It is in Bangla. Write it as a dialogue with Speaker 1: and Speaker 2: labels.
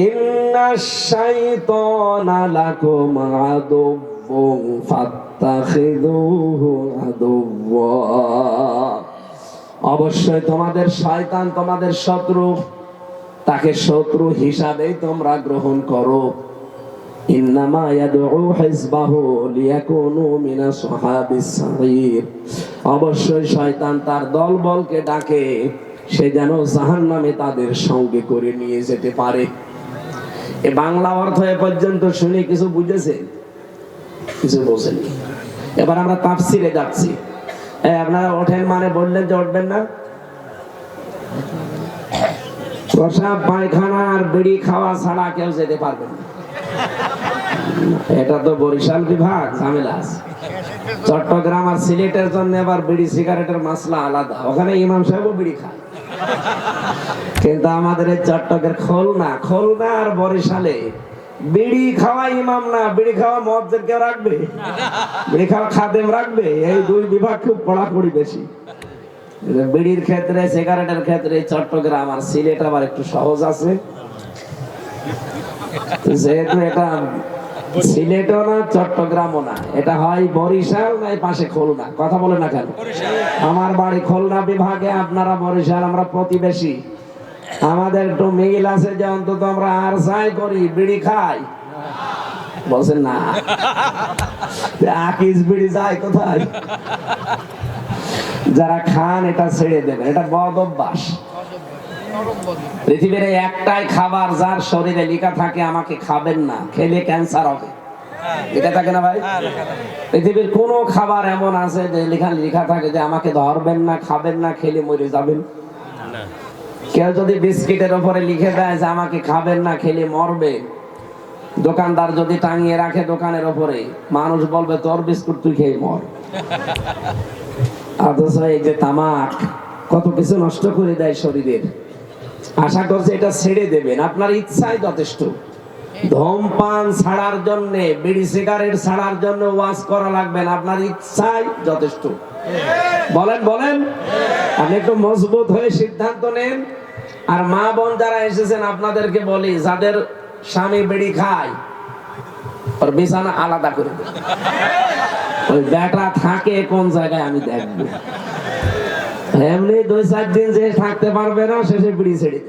Speaker 1: ইন্নাশ শাইতানা লাকুম আদুউন ফাত্তাখিযুহু আদুওয়া, অবশ্যই তোমাদের শয়তান তোমাদের শত্রু, তাকে শত্রু হিসাবেই তোমরা গ্রহণ করো। ইন্নামা ইয়াদউ হিজবাহু লিয়াকুনু মিনাস সাহাবিস সাঈর, অবশ্যই শয়তান তার দলবলকে ডাকে সে যেন জাহান্নামে তাদের সঙ্গে করে নিয়ে যেতে পারে। এই বাংলা অর্থ এ পর্যন্ত শুনে কিছু বুঝেছেন? কিছু বোঝেননি। এবার আমরা তাফসিরে যাচ্ছি। আপনারা ওঠেন মানে বললেন যে উঠবেন না? প্রসাব পায়খানা আর বিড়ি খাওয়া ছাড়া কেউ যেতে পারবেন না। এটা তো বরিশাল বিভাগ, ঝামেলা আছে। চট্টগ্রাম আর সিলেটের জন্য আবার বিড়ি সিগারেটের মাসলা আলাদা, ওখানে ইমাম সাহেবও বিড়ি খায়। কিন্তু আমাদের এই চট্টগ্রামের খুলনা আর বরিশালে বিড়ি খাওয়া ইমাম না, বিড়ি খাওয়া মুয়াজ্জিন কেউ রাখবে? বিড়ি খাওয়া খাদেম রাখবে? এই দুই বিভাগ খুব কড়াকড়ি বেশি। বিড়ির ক্ষেত্রে, সিগারেটের ক্ষেত্রে চট্টগ্রাম আর সিলেট আবার একটু সহজ আছে। যেহেতু এটা সিলেটও না চট্টগ্রামও না, এটা হয় বরিশাল না পাশে খুলনা। কথা বলে না কেন? আমার বাড়ি খুলনা বিভাগে, আপনারা বরিশাল, আমরা প্রতিবেশী। আমাদের একটু মিল আছে যে অন্তত আমরা আর যাই করি, বিড়ি খাই। বলছেন না? আকিস বিড়ি যায় কোথায়? যারা খান এটা ছেড়ে দেবেন, এটা বদ অভ্যাস। পৃথিবীর একটাই খাবার যার শরীরে লেখা থাকে আমাকে খাবেন না, খেলে ক্যান্সার হবে। লেখা থাকে না ভাই? পৃথিবীর কোন খাবার এমন আছে যে লেখা থাকে যে আমাকে ধরবেন না, খাবেন না, খেলে মরে যাবেন? কেউ যদি বিস্কিটের উপরে লিখে দেয় যে আমাকে খাবেন না, খেলে মরবে, দোকানদার যদি টাঙিয়ে রাখে দোকানের উপরে, মানুষ বলবে তোর বিস্কুট তুই খেয়ে মর। অথচ এই যে তামাক কত কিছু নষ্ট করে দেয় শরীরের। আশা করছি এটা ছেড়ে দেবেন, আপনার ইচ্ছাই যথেষ্ট। ধূমপান ছাড়ার জন্য, বিড়ি সিগারেট ছাড়ার জন্য ওয়াজ করা লাগবে না, আপনার ইচ্ছাই যথেষ্ট। বলেন বলেন, আপনি একটু মজবুত হয়ে সিদ্ধান্ত নেন। আর মা বোন যারা এসেছেন আপনাদেরকে বলি, যাদের স্বামী বিড়ি খায় ওর বিছানা আলাদা করে দেন। ওই বেটা থাকে কোন জায়গায় আমি দেখবো। এমনি 2-4 দিন যে থাকতে পারবে না, শেষে বিড়ি ছেড়ে